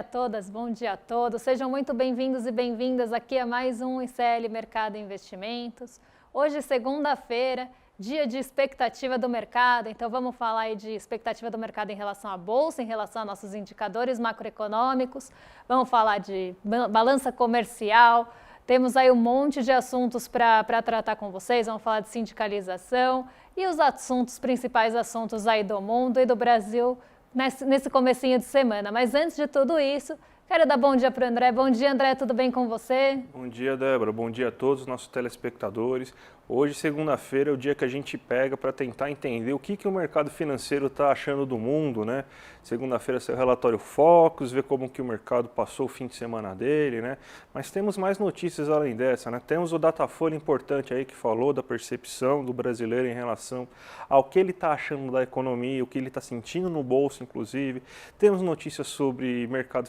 dia a todas, bom dia a todos. Sejam muito bem-vindos e bem-vindas aqui a mais um ICL Mercado e Investimentos. Hoje, segunda-feira, dia de expectativa do mercado, então vamos falar aí de expectativa do mercado em relação à Bolsa, em relação a nossos indicadores macroeconômicos, vamos falar de balança comercial, temos aí um monte de assuntos para tratar com vocês, vamos falar de sindicalização e os principais assuntos aí do mundo e do Brasil nesse comecinho de semana. Mas antes de tudo isso, quero dar bom dia para o André. Bom dia, André, tudo bem com você? Bom dia, Débora. Bom dia a todos os nossos telespectadores. Hoje, segunda-feira, é o dia que a gente pega para tentar entender o que o mercado financeiro está achando do mundo, né? Segunda-feira, seu relatório Focus, ver como que o mercado passou o fim de semana dele, né? Mas temos mais notícias além dessa, né? Temos o Datafolha importante aí que falou da percepção do brasileiro em relação ao que ele está achando da economia, o que ele está sentindo no bolso, inclusive. Temos notícias sobre mercado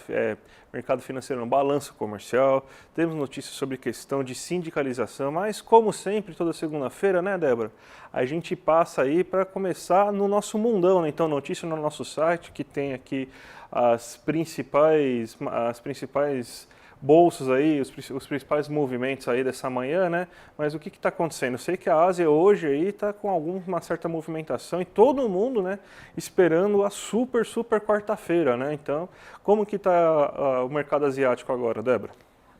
financeiro no balanço comercial, temos notícias sobre questão de sindicalização, mas como sempre, toda segunda-feira, né, Débora? A gente passa aí para começar no nosso mundão, né? Então, notícia no nosso site, que tem aqui as principais bolsas aí, os principais movimentos aí dessa manhã, né? Mas o que está acontecendo? Eu sei que a Ásia hoje aí está com uma certa movimentação e todo mundo, né, esperando a super quarta-feira, né? Então, como que está o mercado asiático agora, Débora?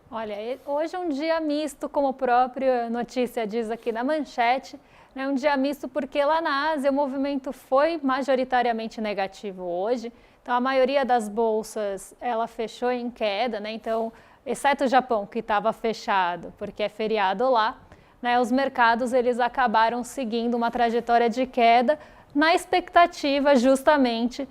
Olha, hoje é um dia misto, como a própria notícia diz aqui na manchete, né? Um dia misto porque lá na Ásia o movimento foi majoritariamente negativo hoje. Então, a maioria das bolsas, ela fechou em queda, né? Então, exceto o Japão, que estava fechado, porque é feriado lá, né? Os mercados, eles acabaram seguindo uma trajetória de queda na expectativa, justamente,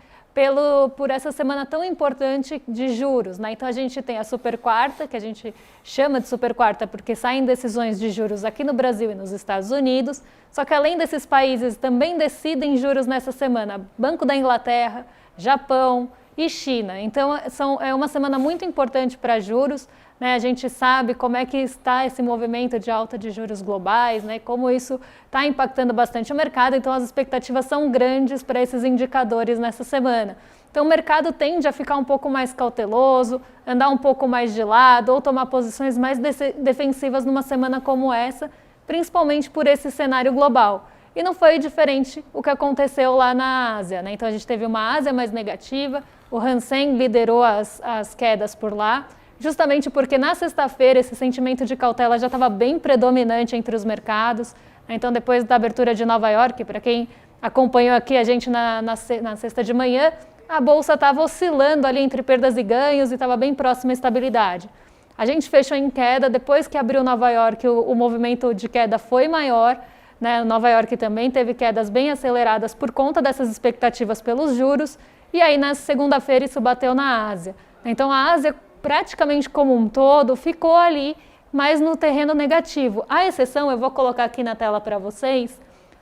por essa semana tão importante de juros, né? Então, a gente tem a super quarta, que a gente chama de super quarta porque saem decisões de juros aqui no Brasil e nos Estados Unidos, só que além desses países também decidem juros nessa semana, Banco da Inglaterra, Japão e China. Então, é uma semana muito importante para juros, né? A gente sabe como é que está esse movimento de alta de juros globais, né? Como isso está impactando bastante o mercado. Então, as expectativas são grandes para esses indicadores nessa semana. Então, o mercado tende a ficar um pouco mais cauteloso, andar um pouco mais de lado ou tomar posições mais defensivas numa semana como essa, principalmente por esse cenário global. E não foi diferente o que aconteceu lá na Ásia, né? Então, a gente teve uma Ásia mais negativa, o Hang Seng liderou as quedas por lá, justamente porque na sexta-feira esse sentimento de cautela já estava bem predominante entre os mercados. Então, depois da abertura de Nova York, para quem acompanhou aqui a gente na sexta de manhã, a Bolsa estava oscilando ali entre perdas e ganhos e estava bem próxima à estabilidade. A gente fechou em queda, depois que abriu Nova York, o movimento de queda foi maior, né? Nova York também teve quedas bem aceleradas por conta dessas expectativas pelos juros, e aí na segunda-feira isso bateu na Ásia. Então a Ásia praticamente como um todo ficou ali, mas no terreno negativo. A exceção, eu vou colocar aqui na tela para vocês,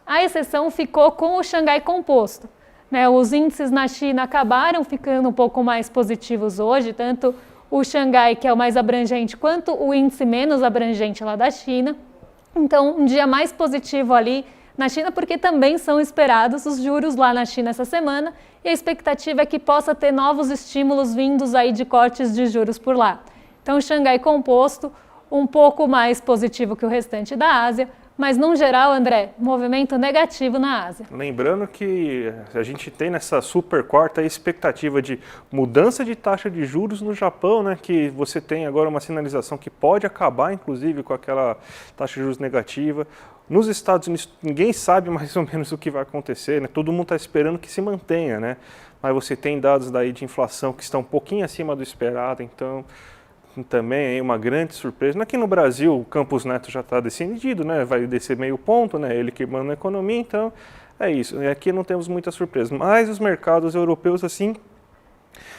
a exceção ficou com o Xangai Composto, né? Os índices na China acabaram ficando um pouco mais positivos hoje, tanto o Xangai, que é o mais abrangente, quanto o índice menos abrangente lá da China. Então, um dia mais positivo ali na China, porque também são esperados os juros lá na China essa semana, e a expectativa é que possa ter novos estímulos vindos aí de cortes de juros por lá. Então, o Xangai Composto, um pouco mais positivo que o restante da Ásia, mas, no geral, André, movimento negativo na Ásia. Lembrando que a gente tem nessa super quarta a expectativa de mudança de taxa de juros no Japão, né? Que você tem agora uma sinalização que pode acabar, inclusive, com aquela taxa de juros negativa. Nos Estados Unidos, ninguém sabe mais ou menos o que vai acontecer, né? Todo mundo está esperando que se mantenha, né? Mas você tem dados daí de inflação que estão um pouquinho acima do esperado, então também é uma grande surpresa. Aqui no Brasil, o Campos Neto já está decidido, né? Vai descer meio ponto, né? Ele que manda a economia, então é isso. Aqui não temos muita surpresa, mas os mercados europeus, assim,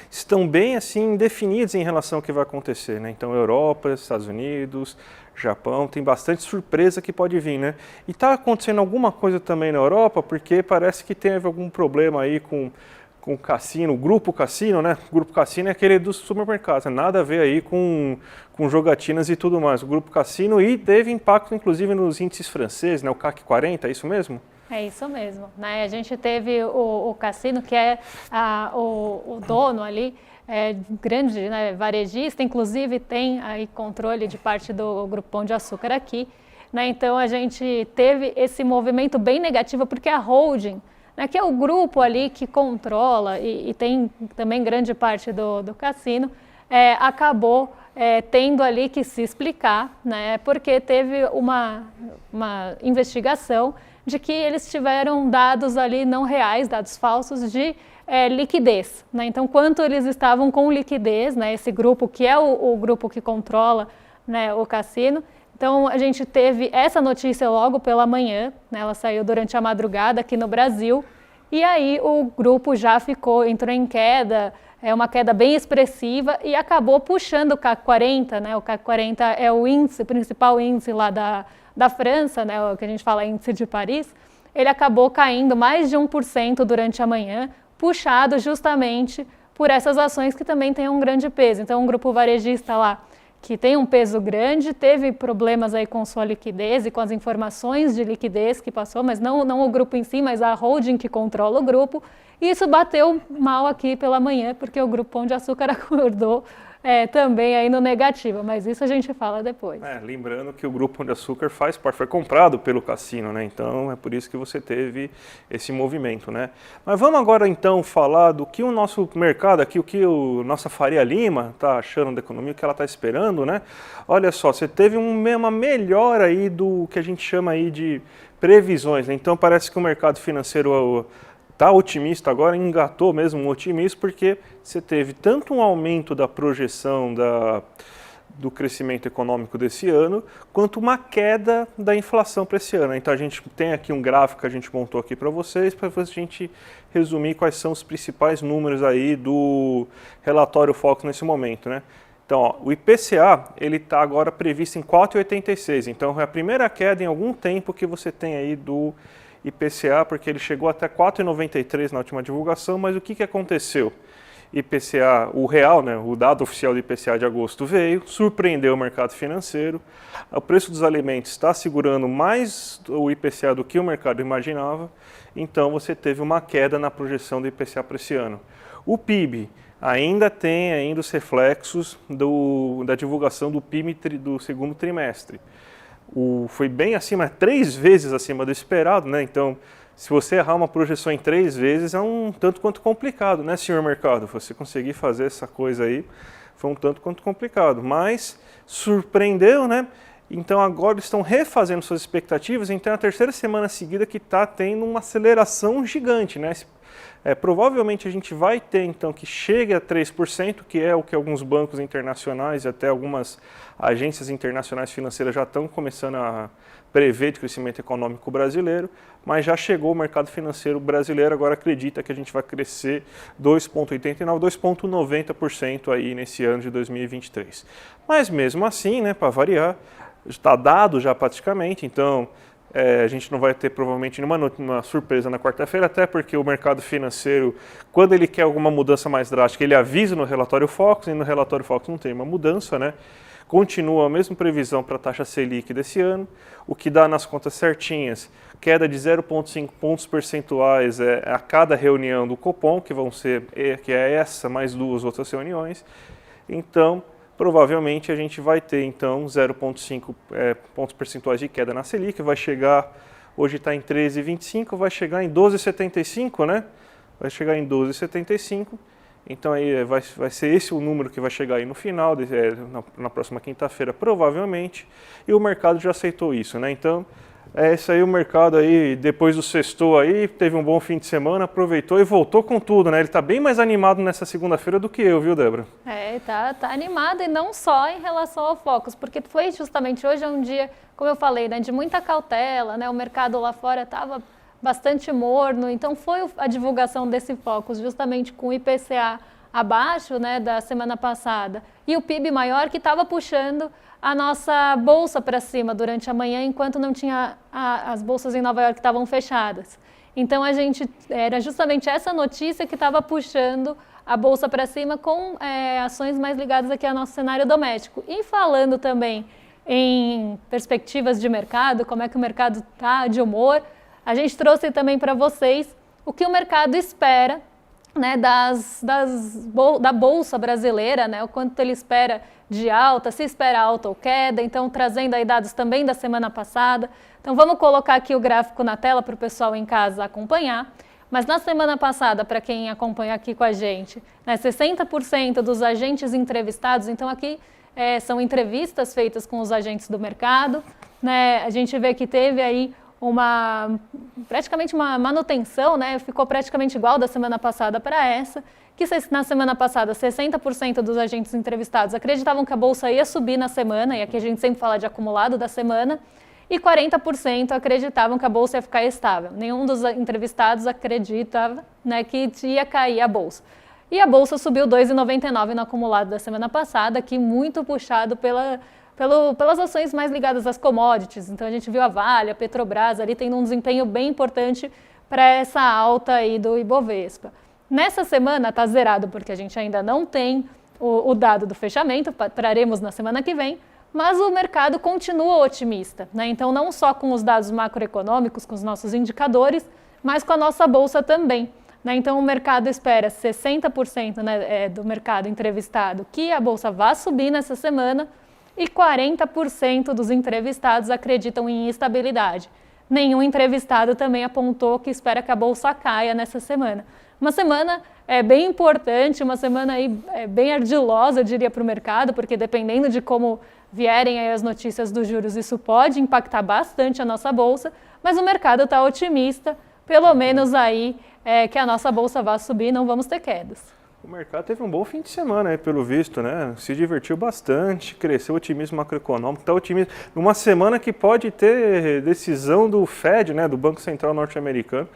estão bem, assim, definidos em relação ao que vai acontecer, né? Então, Europa, Estados Unidos, Japão, tem bastante surpresa que pode vir, né? E está acontecendo alguma coisa também na Europa, porque parece que teve algum problema aí com o cassino, o Grupo Cassino, né? O Grupo Cassino é aquele dos supermercados, né? Nada a ver aí com jogatinas e tudo mais. O Grupo Cassino, e teve impacto inclusive nos índices franceses, né? O CAC 40, é isso mesmo? É isso mesmo, né? A gente teve o Cassino, que é o dono ali, grande, né, varejista, inclusive tem aí controle de parte do Grupo Pão de Açúcar aqui, né? Então a gente teve esse movimento bem negativo porque a holding, né, que é o grupo ali que controla e tem também grande parte do cassino, acabou tendo ali que se explicar, né, porque teve uma investigação de que eles tiveram dados ali não reais, dados falsos de liquidez, né? Então, quanto eles estavam com liquidez, né, esse grupo que é o grupo que controla, né, o cassino. Então, a gente teve essa notícia logo pela manhã, né, ela saiu durante a madrugada aqui no Brasil, e aí o grupo já entrou em queda, uma queda bem expressiva e acabou puxando o CAC 40, né? O CAC 40 é o principal índice lá da França, né? O que a gente fala índice de Paris. Ele acabou caindo mais de 1% durante a manhã, puxado justamente por essas ações que também têm um grande peso. Então, um grupo varejista lá que tem um peso grande, teve problemas aí com sua liquidez e com as informações de liquidez que passou, mas não o grupo em si, mas a holding que controla o grupo. E isso bateu mal aqui pela manhã, porque o Grupo Pão de Açúcar acordou também aí no negativo, mas isso a gente fala depois. Lembrando que o Grupo Pão de Açúcar foi comprado pelo cassino, né? Então é por isso que você teve esse movimento, né? Mas vamos agora então falar do que o nosso mercado aqui, o que nossa Faria Lima está achando da economia, o que ela está esperando, né? Olha só, você teve uma melhora aí do que a gente chama aí de previsões, né? Então parece que o mercado financeiro está otimista agora, engatou mesmo um otimismo, porque você teve tanto um aumento da projeção do crescimento econômico desse ano, quanto uma queda da inflação para esse ano. Então a gente tem aqui um gráfico que a gente montou aqui para vocês, para a gente resumir quais são os principais números aí do relatório Focus nesse momento, né? Então, ó, o IPCA, ele está agora previsto em 4,86, então é a primeira queda em algum tempo que você tem aí do IPCA, porque ele chegou até 4,93 na última divulgação, mas o que aconteceu? IPCA, o real, né, o dado oficial do IPCA de agosto veio, surpreendeu o mercado financeiro, o preço dos alimentos está segurando mais o IPCA do que o mercado imaginava, então você teve uma queda na projeção do IPCA para esse ano. O PIB ainda tem os reflexos da divulgação do PIB do segundo trimestre. Foi bem acima, 3 vezes acima do esperado, né? Então, se você errar uma projeção em 3 vezes, é um tanto quanto complicado, né, senhor mercado? Você conseguir fazer essa coisa aí foi um tanto quanto complicado, mas surpreendeu, né? Então, agora estão refazendo suas expectativas, então é a terceira semana seguida que está tendo uma aceleração gigante, né? Provavelmente a gente vai ter, então, que chegue a 3%, que é o que alguns bancos internacionais e até algumas agências internacionais financeiras já estão começando a prever de crescimento econômico brasileiro, mas já chegou o mercado financeiro brasileiro, agora acredita que a gente vai crescer 2,89%, 2,90% aí nesse ano de 2023. Mas mesmo assim, né, para variar, está dado já praticamente, então a gente não vai ter provavelmente nenhuma surpresa na quarta-feira, até porque o mercado financeiro, quando ele quer alguma mudança mais drástica, ele avisa no relatório Focus, e no relatório Focus não tem uma mudança, né? Continua a mesma previsão para a taxa Selic desse ano, o que dá nas contas certinhas, queda de 0,5 pontos percentuais a cada reunião do Copom, que é essa mais 2 outras reuniões. Então, provavelmente a gente vai ter então 0,5 pontos percentuais de queda na Selic, vai chegar, hoje está em 13,25, vai chegar em 12,75, né? Vai chegar em 12,75, então aí vai ser esse o número que vai chegar aí no final, na próxima quinta-feira provavelmente, e o mercado já aceitou isso, né? Então, isso aí o mercado aí, depois do sextou aí, teve um bom fim de semana, aproveitou e voltou com tudo, né? Ele está bem mais animado nessa segunda-feira do que eu, viu, Débora? Tá animado, e não só em relação ao Focus, porque foi justamente hoje é um dia, como eu falei, né, de muita cautela, né? O mercado lá fora estava bastante morno, então foi a divulgação desse Focus justamente com o IPCA abaixo, né, da semana passada, e o PIB maior que estava puxando a nossa bolsa para cima durante a manhã, enquanto não tinha as bolsas em Nova York estavam fechadas. Então era justamente essa notícia que estava puxando a bolsa para cima com ações mais ligadas aqui ao nosso cenário doméstico. E falando também em perspectivas de mercado, como é que o mercado está de humor, a gente trouxe também para vocês o que o mercado espera né, da Bolsa Brasileira, né, o quanto ele espera de alta, se espera alta ou queda, então trazendo aí dados também da semana passada. Então vamos colocar aqui o gráfico na tela para o pessoal em casa acompanhar. Mas na semana passada, para quem acompanha aqui com a gente, né, 60% dos agentes entrevistados, então aqui são entrevistas feitas com os agentes do mercado, né, a gente vê que teve aí praticamente uma manutenção, né, ficou praticamente igual da semana passada para essa, que na semana passada 60% dos agentes entrevistados acreditavam que a Bolsa ia subir na semana, e aqui a gente sempre fala de acumulado da semana, e 40% acreditavam que a Bolsa ia ficar estável. Nenhum dos entrevistados acreditava, né, que ia cair a Bolsa. E a Bolsa subiu 2,99 no acumulado da semana passada, aqui muito puxado pelas ações mais ligadas às commodities. Então a gente viu a Vale, a Petrobras ali tendo um desempenho bem importante para essa alta aí do Ibovespa. Nessa semana está zerado porque a gente ainda não tem o dado do fechamento, traremos na semana que vem, mas o mercado continua otimista, né? Então não só com os dados macroeconômicos, com os nossos indicadores, mas com a nossa Bolsa também, né? Então o mercado espera 60%, né, do mercado entrevistado que a Bolsa vá subir nessa semana e 40% dos entrevistados acreditam em instabilidade. Nenhum entrevistado também apontou que espera que a Bolsa caia nessa semana. Uma semana bem importante, uma semana aí, bem ardilosa, eu diria, para o mercado, porque dependendo de como vierem aí as notícias dos juros, isso pode impactar bastante a nossa Bolsa, mas o mercado está otimista, pelo menos aí que a nossa Bolsa vá subir, não vamos ter quedas. O mercado teve um bom fim de semana, aí, pelo visto, né? Se divertiu bastante, cresceu o otimismo macroeconômico, está otimismo. Numa semana que pode ter decisão do Fed, né? Do Banco Central norte-americano.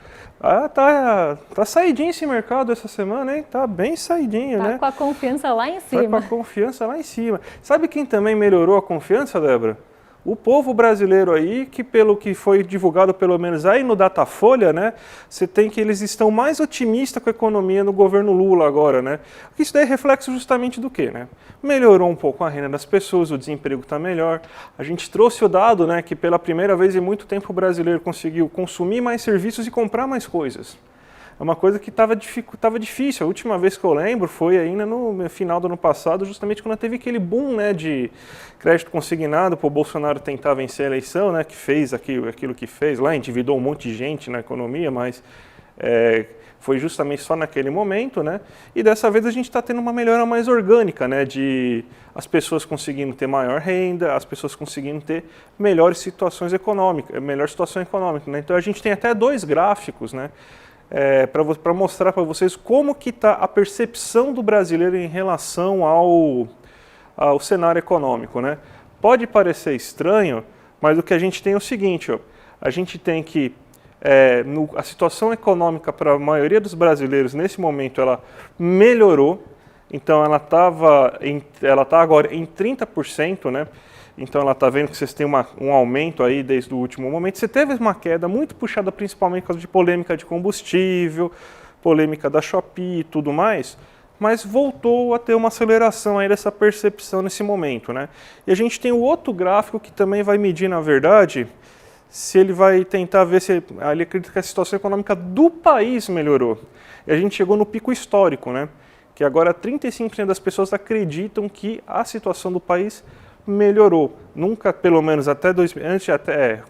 Tá saidinho esse mercado essa semana, hein? Tá bem saidinho, né? Tá com a confiança lá em cima. Tá com a confiança lá em cima. Sabe quem também melhorou a confiança, Débora? O povo brasileiro aí, que pelo que foi divulgado pelo menos aí no Datafolha, né, você tem que eles estão mais otimistas com a economia no governo Lula agora, né? Isso daí é reflexo justamente do quê, né? Melhorou um pouco a renda das pessoas, o desemprego está melhor. A gente trouxe o dado, né, que pela primeira vez em muito tempo o brasileiro conseguiu consumir mais serviços e comprar mais coisas. É uma coisa que estava difícil. A última vez que eu lembro foi ainda no final do ano passado, justamente quando teve aquele boom, né, de crédito consignado para o Bolsonaro tentar vencer a eleição, né, que fez aquilo que fez lá, endividou um monte de gente na economia, mas foi justamente só naquele momento, né? E dessa vez a gente está tendo uma melhora mais orgânica, né, de as pessoas conseguindo ter maior renda, as pessoas conseguindo ter melhores situações econômicas, melhor situação econômica, né? Então a gente tem até dois gráficos, né? Para mostrar para vocês como que está a percepção do brasileiro em relação ao cenário econômico, né? Pode parecer estranho, mas o que a gente tem é o seguinte, ó, a gente tem que a situação econômica para a maioria dos brasileiros nesse momento ela melhorou, então ela está agora em 30%, né? Então ela está vendo que vocês têm um aumento aí desde o último momento. Você teve uma queda muito puxada principalmente por causa de polêmica de combustível, polêmica da Shopee e tudo mais, mas voltou a ter uma aceleração aí dessa percepção nesse momento, né? E a gente tem o outro gráfico que também vai medir, na verdade, se ele vai tentar ver se ele acredita que a situação econômica do país melhorou. E a gente chegou no pico histórico, né? Que agora 35% das pessoas acreditam que a situação do país melhorou. Nunca, pelo menos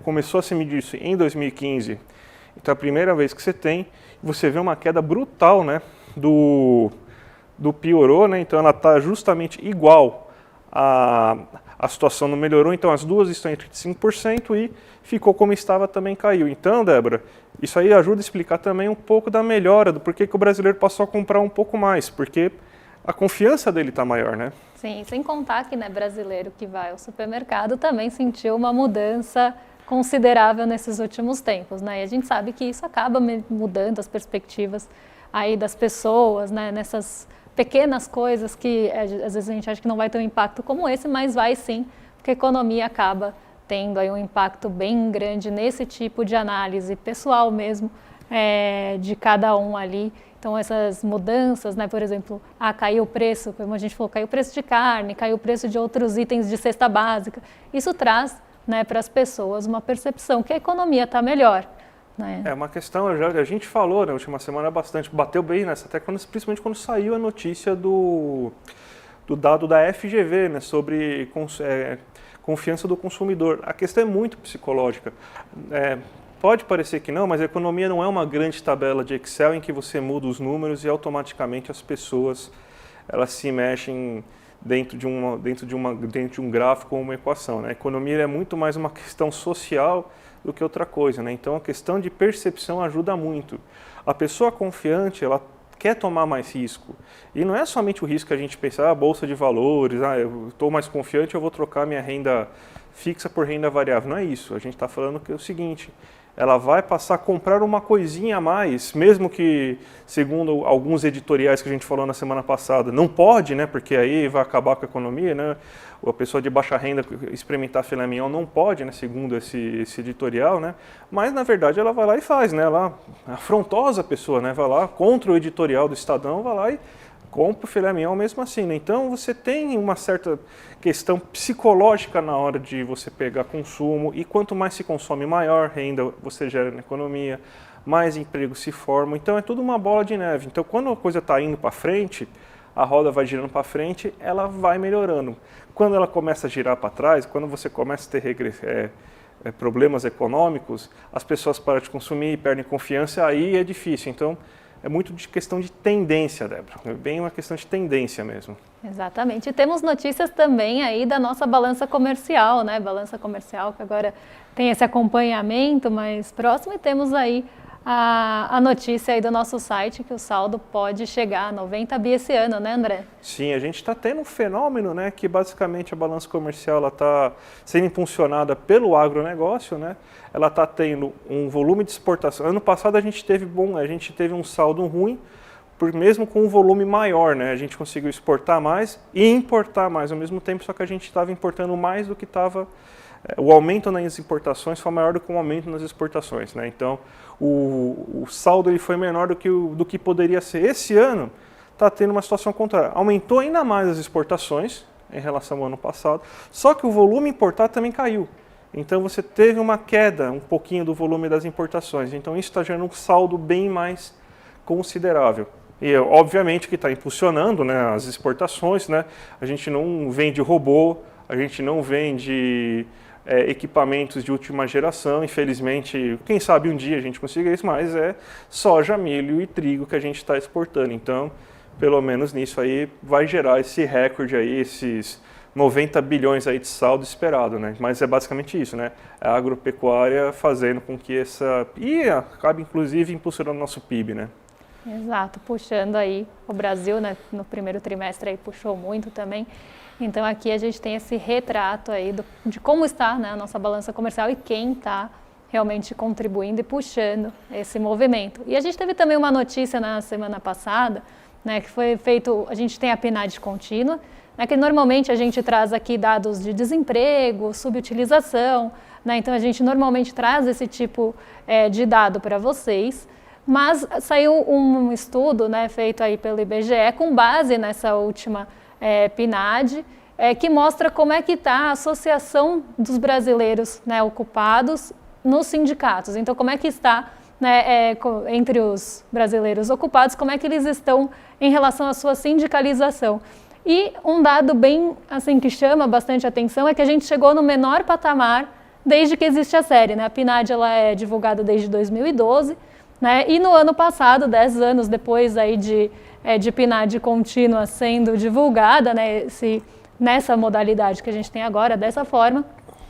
começou a se medir isso em 2015. Então é a primeira vez que você vê uma queda brutal, né, do piorou, né? Então ela está justamente igual a situação não melhorou, então as duas estão entre 5% e ficou como estava, também caiu. Então, Débora, isso aí ajuda a explicar também um pouco da melhora, do porquê que o brasileiro passou a comprar um pouco mais, porque a confiança dele está maior, né? Sim, sem contar que, né, brasileiro que vai ao supermercado também sentiu uma mudança considerável nesses últimos tempos, né? E a gente sabe que isso acaba mudando as perspectivas aí das pessoas, né? Nessas pequenas coisas que às vezes a gente acha que não vai ter um impacto como esse, mas vai sim, porque a economia acaba tendo aí um impacto bem grande nesse tipo de análise pessoal mesmo, de cada um ali. Então essas mudanças, né, por exemplo, caiu o preço, como a gente falou, caiu o preço de carne, caiu o preço de outros itens de cesta básica. Isso traz, né, para as pessoas uma percepção que a economia está melhor. né? É uma questão, a gente falou na última semana bastante, bateu bem nessa tecla, principalmente quando saiu a notícia do dado da FGV, né, sobre confiança do consumidor. A questão é muito psicológica. Pode parecer que não, mas a economia não é uma grande tabela de Excel em que você muda os números e automaticamente as pessoas elas se mexem dentro de um gráfico ou uma equação, né? A economia é muito mais uma questão social do que outra coisa, né? Então a questão de percepção ajuda muito. A pessoa confiante, ela quer tomar mais risco. E não é somente o risco que a gente pensa, bolsa de valores, eu estou mais confiante, eu vou trocar minha renda fixa por renda variável. Não é isso. A gente está falando que é o seguinte, ela vai passar a comprar uma coisinha a mais, mesmo que, segundo alguns editoriais que a gente falou na semana passada, não pode, né, porque aí vai acabar com a economia, né, a pessoa de baixa renda experimentar filé mignon não pode, né, segundo esse editorial, né, mas na verdade ela vai lá e faz, né, ela afrontosa a pessoa, né, vai lá contra o editorial do Estadão, vai lá e compra o filé mignon mesmo assim, né? Então você tem uma certa questão psicológica na hora de você pegar consumo e quanto mais se consome, maior renda você gera na economia, mais empregos se formam, então é tudo uma bola de neve. Então quando a coisa está indo para frente, a roda vai girando para frente, ela vai melhorando. Quando ela começa a girar para trás, quando você começa a ter problemas econômicos, as pessoas param de consumir, perdem confiança, aí é difícil. Então é muito de questão de tendência, Débora. É bem uma questão de tendência mesmo. Exatamente. E temos notícias também aí da nossa balança comercial, né? Balança comercial que agora tem esse acompanhamento mais próximo e temos aí a notícia aí do nosso site que o saldo pode chegar a 90 bi esse ano, né, André? Sim, a gente está tendo um fenômeno, né, que basicamente a balança comercial está sendo impulsionada pelo agronegócio, né? Ela está tendo um volume de exportação. Ano passado a gente teve um saldo ruim, mesmo com um volume maior, né? A gente conseguiu exportar mais e importar mais ao mesmo tempo, só que a gente estava importando mais do que estava. O aumento nas importações foi maior do que o aumento nas exportações, né? Então o saldo ele foi menor do que poderia ser. Esse ano está tendo uma situação contrária. Aumentou ainda mais as exportações em relação ao ano passado, só que o volume importado também caiu. Então você teve uma queda um pouquinho do volume das importações. Então isso está gerando um saldo bem mais considerável. E obviamente que está impulsionando, né, as exportações, né? A gente não vende robô, a gente não vende equipamentos de última geração, infelizmente, quem sabe um dia a gente consiga isso, mas é soja, milho e trigo que a gente está exportando. Então, pelo menos nisso aí, vai gerar esse recorde aí, esses 90 bilhões aí de saldo esperado, né? Mas é basicamente isso, né? A agropecuária fazendo com que e acabe inclusive impulsionando o nosso PIB, né? Exato, puxando aí o Brasil, né, no primeiro trimestre aí puxou muito também. Então aqui a gente tem esse retrato aí de como está, né, a nossa balança comercial e quem está realmente contribuindo e puxando esse movimento. E a gente teve também uma notícia na semana passada, né, que foi feito, a gente tem a PNAD contínua, né, que normalmente a gente traz aqui dados de desemprego, subutilização, né, então a gente normalmente traz esse tipo de dado para vocês. Mas saiu um estudo, né, feito aí pelo IBGE com base nessa última PNAD, que mostra como é que está a associação dos brasileiros, né, ocupados nos sindicatos. Então, como é que está, né, entre os brasileiros ocupados, como é que eles estão em relação à sua sindicalização. E um dado bem assim que chama bastante atenção é que a gente chegou no menor patamar desde que existe a série, né? A PNAD ela é divulgada desde 2012. Né? E no ano passado, 10 anos depois aí de PNAD contínua sendo divulgada, né, nessa modalidade que a gente tem agora, dessa forma,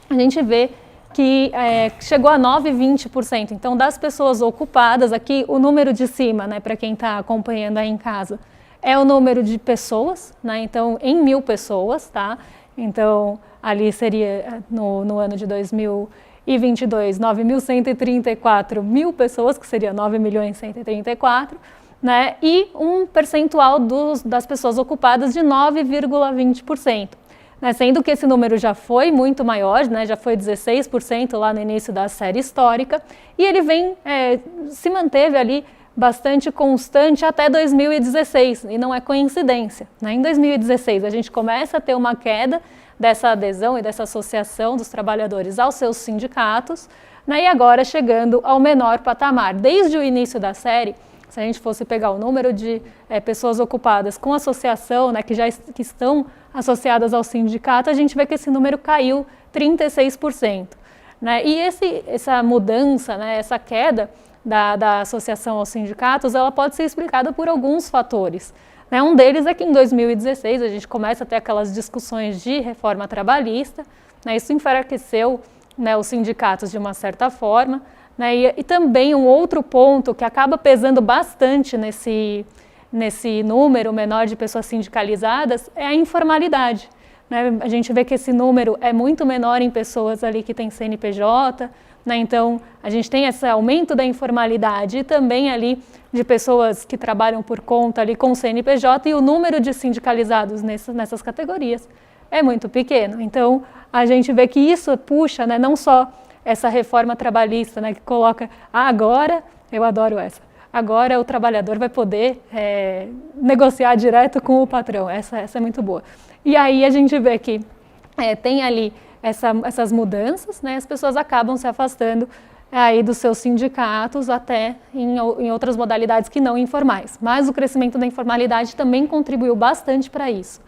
a gente vê que chegou a 9,20%. Então, das pessoas ocupadas, aqui o número de cima, né, para quem está acompanhando aí em casa, é o número de pessoas, né, então em 1.000 pessoas, tá? Então, ali seria no ano de 2022, 9.134 pessoas, que seria 9.134.000, né? E um percentual das pessoas ocupadas de 9,20%. Né? Sendo que esse número já foi muito maior, né? Já foi 16% lá no início da série histórica, e ele se manteve ali bastante constante até 2016, e não é coincidência. Né? Em 2016 a gente começa a ter uma queda dessa adesão e dessa associação dos trabalhadores aos seus sindicatos, né, e agora chegando ao menor patamar. Desde o início da série, se a gente fosse pegar o número de pessoas ocupadas com associação, né, que estão associadas ao sindicato, a gente vê que esse número caiu 36%. Né? E essa mudança, né, essa queda da associação aos sindicatos, ela pode ser explicada por alguns fatores. Né? Um deles é que em 2016 a gente começa a ter aquelas discussões de reforma trabalhista, né? Isso enfraqueceu, né, os sindicatos de uma certa forma, né? E também um outro ponto que acaba pesando bastante nesse número menor de pessoas sindicalizadas é a informalidade. Né? A gente vê que esse número é muito menor em pessoas ali que têm CNPJ, né? Então a gente tem esse aumento da informalidade e também ali de pessoas que trabalham por conta ali com CNPJ, e o número de sindicalizados nessas categorias é muito pequeno. Então a gente vê que isso puxa, né, não só essa reforma trabalhista, né, que coloca, agora, eu adoro essa, agora o trabalhador vai poder negociar direto com o patrão, essa é muito boa. E aí a gente vê que tem ali essas mudanças, né, as pessoas acabam se afastando aí dos seus sindicatos até em outras modalidades que não informais. Mas o crescimento da informalidade também contribuiu bastante para isso.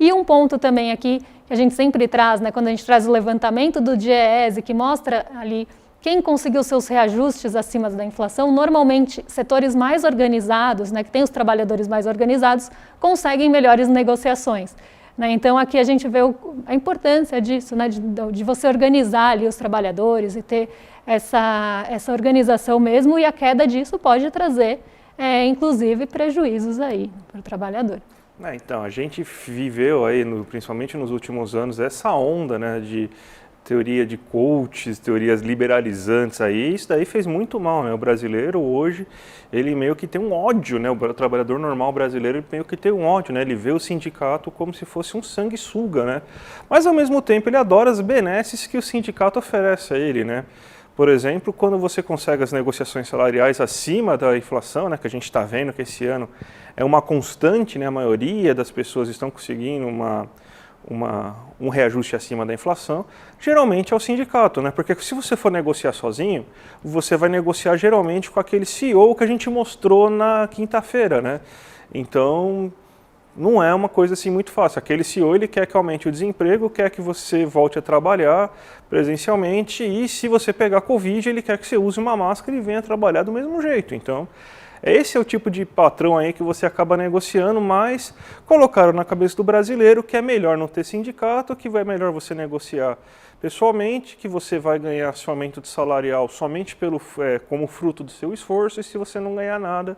E um ponto também aqui que a gente sempre traz, né, quando a gente traz o levantamento do DIEESE, que mostra ali quem conseguiu seus reajustes acima da inflação, normalmente setores mais organizados, né, que têm os trabalhadores mais organizados, conseguem melhores negociações. Né? Então aqui a gente vê a importância disso, né, de você organizar ali os trabalhadores e ter essa organização mesmo, e a queda disso pode trazer, inclusive, prejuízos aí para o trabalhador. Então, a gente viveu aí, principalmente nos últimos anos, essa onda, né, de teoria de coaches, teorias liberalizantes aí, isso daí fez muito mal, né? O brasileiro hoje, ele meio que tem um ódio, né? O trabalhador normal brasileiro, ele meio que tem um ódio, né? Ele vê o sindicato como se fosse um sanguessuga, né? Mas ao mesmo tempo ele adora as benesses que o sindicato oferece a ele, né? Por exemplo, quando você consegue as negociações salariais acima da inflação, né, que a gente está vendo que esse ano é uma constante, né, a maioria das pessoas estão conseguindo um reajuste acima da inflação, geralmente é o sindicato, né? Porque se você for negociar sozinho, você vai negociar geralmente com aquele CEO que a gente mostrou na quinta-feira, né? Então, não é uma coisa assim muito fácil. Aquele CEO, ele quer que aumente o desemprego, quer que você volte a trabalhar presencialmente, e se você pegar Covid, ele quer que você use uma máscara e venha trabalhar do mesmo jeito. Então, esse é o tipo de patrão aí que você acaba negociando, mas colocaram na cabeça do brasileiro que é melhor não ter sindicato, que é melhor você negociar pessoalmente, que você vai ganhar seu aumento de salarial somente como fruto do seu esforço, e se você não ganhar nada,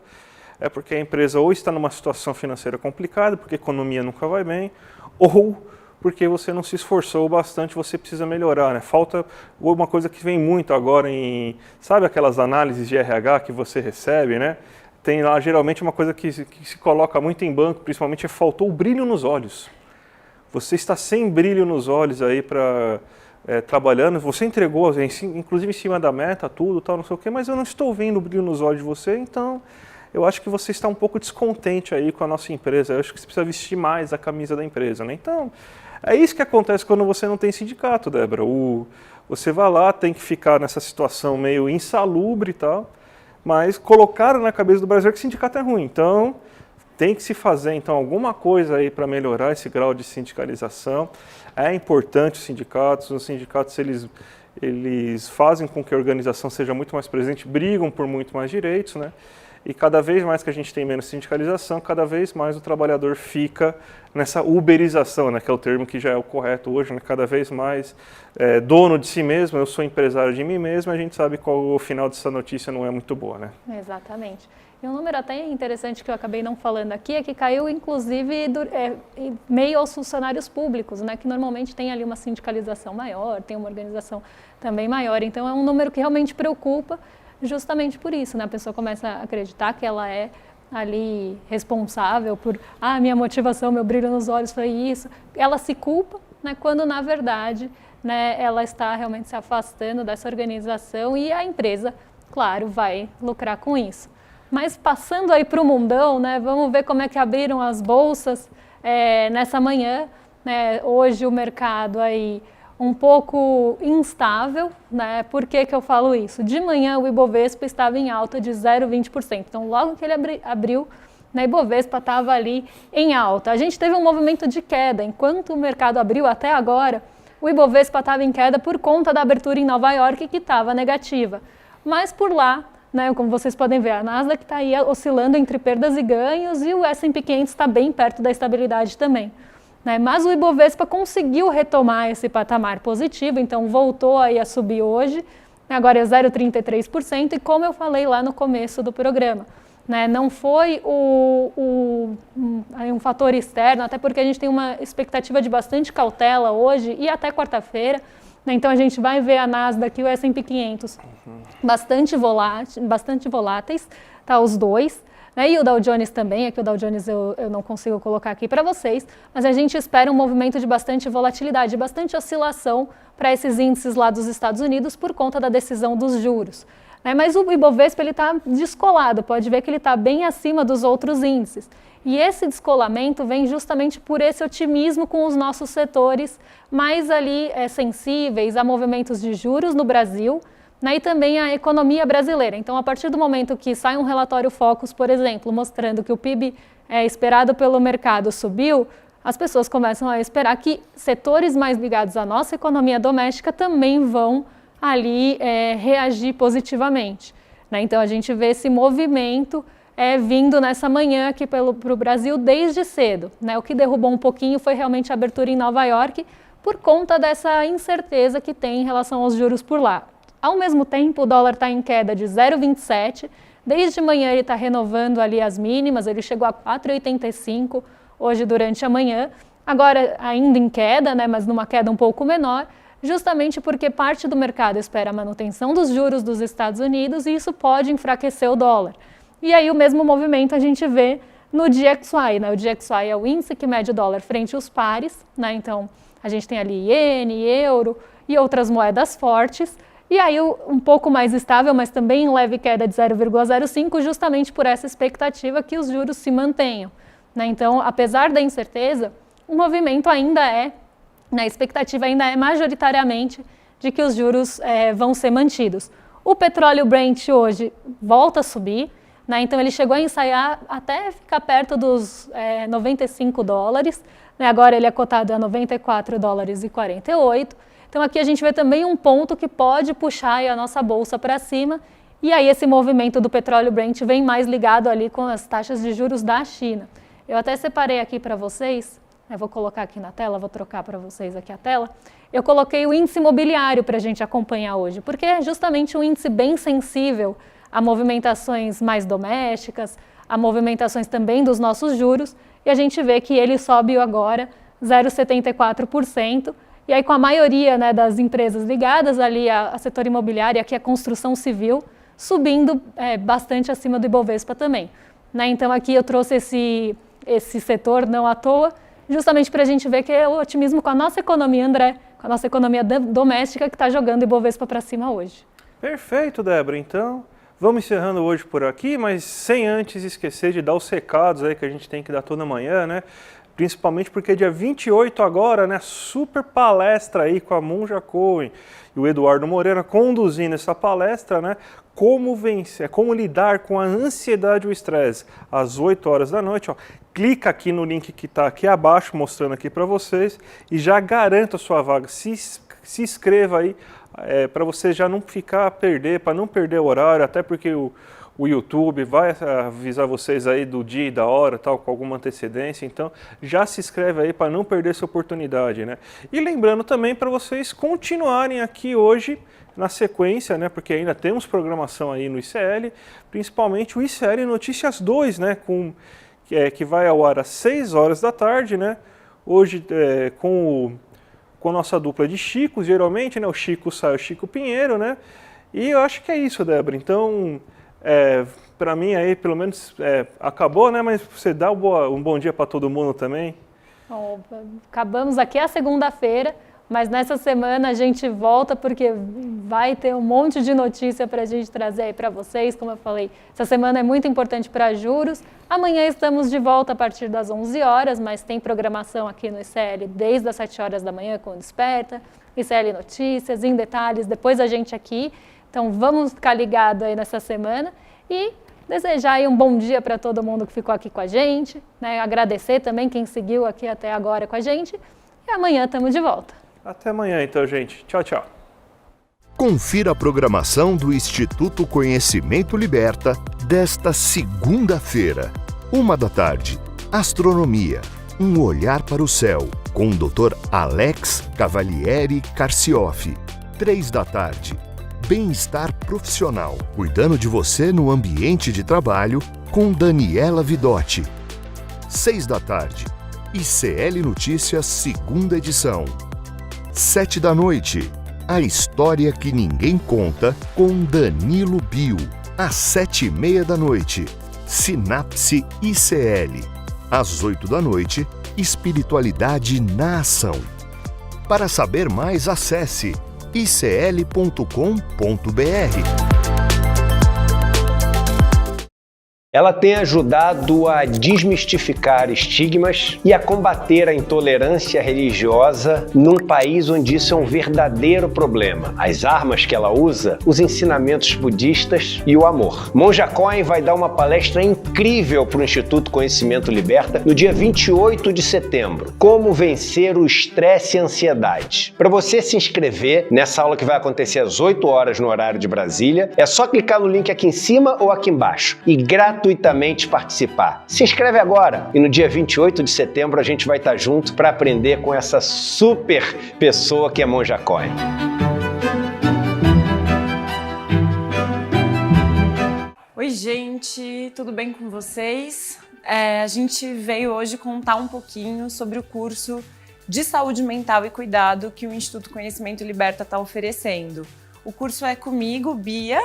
é porque a empresa ou está numa situação financeira complicada, porque a economia nunca vai bem, ou porque você não se esforçou bastante, você precisa melhorar, né? Falta uma coisa que vem muito agora sabe aquelas análises de RH que você recebe, né? Tem lá geralmente uma coisa que se coloca muito em banco, principalmente, faltou o brilho nos olhos. Você está sem brilho nos olhos aí trabalhando, você entregou, inclusive em cima da meta, tudo, tal, não sei o quê, mas eu não estou vendo o brilho nos olhos de você, então eu acho que você está um pouco descontente aí com a nossa empresa, eu acho que você precisa vestir mais a camisa da empresa, né? Então, é isso que acontece quando você não tem sindicato, Débora. Você vai lá, tem que ficar nessa situação meio insalubre e tal, mas colocaram na cabeça do brasileiro que sindicato é ruim. Então, tem que se fazer alguma coisa aí para melhorar esse grau de sindicalização. É importante os sindicatos eles fazem com que a organização seja muito mais presente, brigam por muito mais direitos, né? E cada vez mais que a gente tem menos sindicalização, cada vez mais o trabalhador fica nessa uberização, né, que é o termo que já é o correto hoje, né, cada vez mais dono de si mesmo, eu sou empresário de mim mesmo, a gente sabe qual o final dessa notícia não é muito boa, né? Exatamente. E um número até interessante que eu acabei não falando aqui é que caiu, inclusive, em meio aos funcionários públicos, né, que normalmente tem ali uma sindicalização maior, tem uma organização também maior, então é um número que realmente preocupa, justamente por isso, né? A pessoa começa a acreditar que ela é ali responsável por, minha motivação, meu brilho nos olhos foi isso. Ela se culpa, né? Quando na verdade, né, ela está realmente se afastando dessa organização, e a empresa, claro, vai lucrar com isso. Mas passando aí para o mundão, né? Vamos ver como é que abriram as bolsas nessa manhã, né? Hoje o mercado aí um pouco instável, né? Por que que eu falo isso? De manhã o Ibovespa estava em alta de 0,20%. Então, logo que ele abriu, né, Ibovespa estava ali em alta. A gente teve um movimento de queda. Enquanto o mercado abriu até agora, o Ibovespa estava em queda por conta da abertura em Nova York, que estava negativa. Mas por lá, né, como vocês podem ver, a Nasdaq está aí oscilando entre perdas e ganhos e o S&P 500 está bem perto da estabilidade também. Né? Mas o Ibovespa conseguiu retomar esse patamar positivo, então voltou aí a subir hoje, agora é 0,33%, e como eu falei lá no começo do programa, né? Não foi um fator externo, até porque a gente tem uma expectativa de bastante cautela hoje e até quarta-feira, né? Então a gente vai ver a Nasdaq e o S&P 500 bastante voláteis, tá, os dois. E o Dow Jones também, aqui o Dow Jones eu não consigo colocar aqui para vocês, mas a gente espera um movimento de bastante volatilidade, bastante oscilação para esses índices lá dos Estados Unidos por conta da decisão dos juros. Mas o Ibovespa está descolado, pode ver que ele está bem acima dos outros índices. E esse descolamento vem justamente por esse otimismo com os nossos setores mais ali sensíveis a movimentos de juros no Brasil, e também a economia brasileira. Então, a partir do momento que sai um relatório Focus, por exemplo, mostrando que o PIB esperado pelo mercado subiu, as pessoas começam a esperar que setores mais ligados à nossa economia doméstica também vão ali reagir positivamente. Então, a gente vê esse movimento vindo nessa manhã aqui para o Brasil desde cedo. O que derrubou um pouquinho foi realmente a abertura em Nova York, por conta dessa incerteza que tem em relação aos juros por lá. Ao mesmo tempo, o dólar está em queda de 0,27, desde manhã ele está renovando ali as mínimas, ele chegou a 4,85 hoje durante a manhã, agora ainda em queda, mas numa queda um pouco menor, justamente porque parte do mercado espera a manutenção dos juros dos Estados Unidos e isso pode enfraquecer o dólar. E aí o mesmo movimento a gente vê no DXY, o DXY é o índice que mede o dólar frente aos pares, então a gente tem ali iene, euro e outras moedas fortes, e aí um pouco mais estável, mas também em leve queda de 0,05, justamente por essa expectativa que os juros se mantenham. Então, apesar da incerteza, o movimento ainda a expectativa ainda é majoritariamente de que os juros vão ser mantidos. O petróleo Brent hoje volta a subir, então ele chegou a ensaiar até ficar perto dos $95, agora ele é cotado a $94,48. Então aqui a gente vê também um ponto que pode puxar aí a nossa bolsa para cima, e aí esse movimento do petróleo Brent vem mais ligado ali com as taxas de juros da China. Eu até separei aqui para vocês, vou colocar aqui na tela, vou trocar para vocês aqui a tela, eu coloquei o índice imobiliário para a gente acompanhar hoje, porque é justamente um índice bem sensível a movimentações mais domésticas, a movimentações também dos nossos juros, e a gente vê que ele sobe agora 0,74%, e aí com a maioria das empresas ligadas ali ao setor imobiliário, aqui a construção civil, subindo bastante acima do Ibovespa também. Então aqui eu trouxe esse setor não à toa, justamente para a gente ver que é o otimismo com a nossa economia, André, com a nossa economia doméstica que está jogando o Ibovespa para cima hoje. Perfeito, Débora. Então, vamos encerrando hoje por aqui, mas sem antes esquecer de dar os recados aí que a gente tem que dar toda manhã, Principalmente porque dia 28 agora, super palestra aí com a Monja Cohen e o Eduardo Moreira conduzindo essa palestra, como vencer, como lidar com a ansiedade e o estresse, às 8 horas da noite. Clica aqui no link que está aqui abaixo, mostrando aqui para vocês, e já garanta a sua vaga. Se inscreva aí, para você já não ficar a perder, para não perder o horário, até porque o YouTube vai avisar vocês aí do dia e da hora, tal, com alguma antecedência, então já se inscreve aí para não perder essa oportunidade, E lembrando também para vocês continuarem aqui hoje na sequência, porque ainda temos programação aí no ICL, principalmente o ICL Notícias 2, que vai ao ar às 6 horas da tarde, Hoje com a nossa dupla de Chicos, geralmente, o Chico sai, o Chico Pinheiro, E eu acho que é isso, Débora. Então, para mim aí, pelo menos, acabou, Mas você dá um bom dia para todo mundo também. Bom, acabamos aqui a segunda-feira, Mas nessa semana a gente volta porque vai ter um monte de notícia para a gente trazer aí para vocês. Como eu falei, essa semana é muito importante para juros. Amanhã estamos de volta a partir das 11 horas, mas tem programação aqui no ICL desde as 7 horas da manhã com o Desperta, ICL Notícias, em detalhes, depois a gente aqui. Então vamos ficar ligados aí nessa semana e desejar aí um bom dia para todo mundo que ficou aqui com a gente, né? Agradecer também quem seguiu aqui até agora com a gente e amanhã estamos de volta. Até amanhã então, gente. Tchau, tchau. Confira a programação do Instituto Conhecimento Liberta desta segunda-feira, 13h, Astronomia, um olhar para o céu, com o Dr. Alex Cavalieri Carciofi. 15h, Bem-estar profissional, cuidando de você no ambiente de trabalho, com Daniela Vidotti. 18h, ICL Notícias, segunda edição. 19h, A História que Ninguém Conta, com Danilo Bio. Às 19h30, Sinapse ICL. Às 20h, Espiritualidade na Ação. Para saber mais, acesse icl.com.br. Ela tem ajudado a desmistificar estigmas e a combater a intolerância religiosa num país onde isso é um verdadeiro problema. As armas que ela usa, os ensinamentos budistas e o amor. Monja Coen vai dar uma palestra incrível para o Instituto Conhecimento Liberta no dia 28 de setembro. Como vencer o estresse e a ansiedade. Para você se inscrever nessa aula que vai acontecer às 8 horas no horário de Brasília, é só clicar no link aqui em cima ou aqui embaixo e gratuitamente participar. Se inscreve agora e no dia 28 de setembro a gente vai estar junto para aprender com essa super pessoa que é Monja Coen. Oi, gente, tudo bem com vocês? A gente veio hoje contar um pouquinho sobre o curso de Saúde Mental e Cuidado que o Instituto Conhecimento Liberta está oferecendo. O curso é comigo, Bia.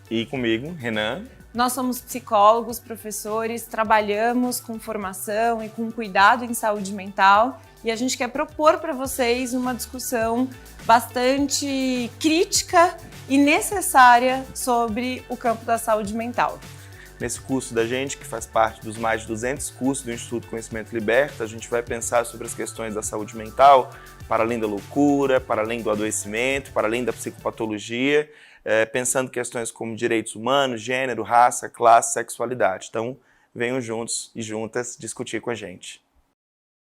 E comigo, Renan. Nós somos psicólogos, professores, trabalhamos com formação e com cuidado em saúde mental e a gente quer propor para vocês uma discussão bastante crítica e necessária sobre o campo da saúde mental. Nesse curso da gente, que faz parte dos mais de 200 cursos do Instituto Conhecimento Liberta, a gente vai pensar sobre as questões da saúde mental, para além da loucura, para além do adoecimento, para além da psicopatologia, pensando questões como direitos humanos, gênero, raça, classe, sexualidade. Então, venham juntos e juntas discutir com a gente.